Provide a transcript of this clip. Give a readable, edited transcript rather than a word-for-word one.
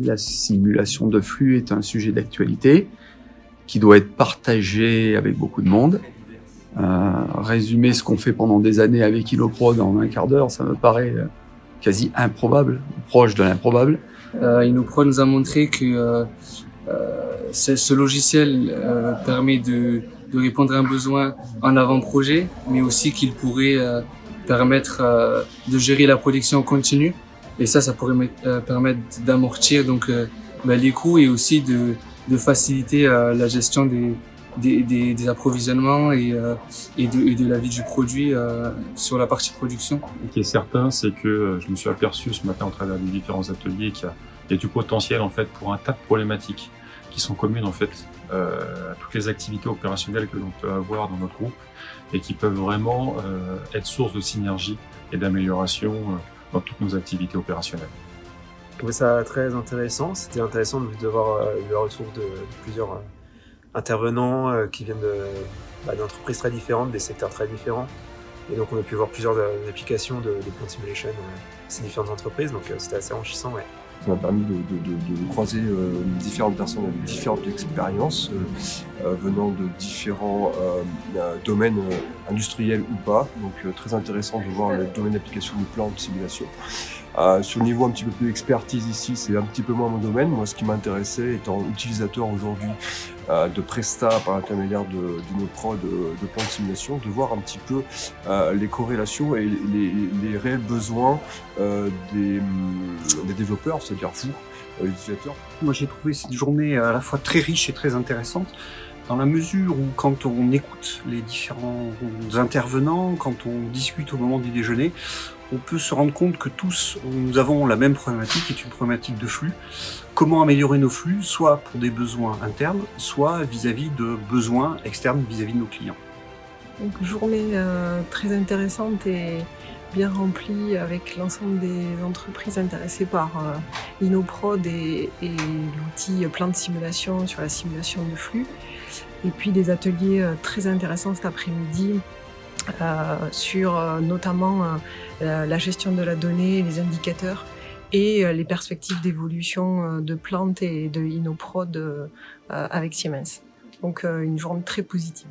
La simulation de flux est un sujet d'actualité qui doit être partagé avec beaucoup de monde. Résumer ce qu'on fait pendant des années avec Inoprod en un quart d'heure, ça me paraît quasi improbable, proche de l'improbable. Inoprod nous a montré que ce logiciel permet de répondre à un besoin en avant-projet, mais aussi qu'il pourrait permettre de gérer la production en continu. Et ça pourrait permettre d'amortir les coûts et aussi de faciliter la gestion des approvisionnements et de la vie du produit sur la partie production. Ce qui est certain, c'est que je me suis aperçu ce matin au travers des différents ateliers qu'il y a du potentiel en fait pour un tas de problématiques qui sont communes en fait à toutes les activités opérationnelles que l'on peut avoir dans notre groupe et qui peuvent vraiment être source de synergie et d'amélioration dans toutes nos activités opérationnelles. Je trouvais ça très intéressant. C'était intéressant de voir le retour de plusieurs intervenants qui viennent d'entreprises très différentes, des secteurs très différents. Et donc on a pu voir plusieurs applications de Plant Simulation ces différentes entreprises, donc c'était assez enrichissant. Ouais. Ça m'a permis de croiser différentes personnes avec différentes expériences venant de différents domaines industriels ou pas. Donc très intéressant de voir le domaine d'application du plan de simulation. Sur le niveau un petit peu plus expertise ici, c'est un petit peu moins mon domaine. Moi, ce qui m'intéressait, étant utilisateur aujourd'hui de Presta par l'intermédiaire d'Inoprod, de plan de simulation, de voir un petit peu les corrélations et les réels besoins des développeurs, c'est-à-dire vous, les utilisateurs. Moi, j'ai trouvé cette journée à la fois très riche et très intéressante, dans la mesure où quand on écoute les différents intervenants, quand on discute au moment du déjeuner, on peut se rendre compte que tous, nous avons la même problématique, qui est une problématique de flux. Comment améliorer nos flux, soit pour des besoins internes, soit vis-à-vis de besoins externes vis-à-vis de nos clients. Donc, journée très intéressante et bien remplie avec l'ensemble des entreprises intéressées par Inoprod et l'outil Plan de simulation sur la simulation de flux. Et puis des ateliers très intéressants cet après-midi sur notamment la gestion de la donnée, les indicateurs et les perspectives d'évolution de Plant et de Inoprod avec Siemens. Donc une journée très positive.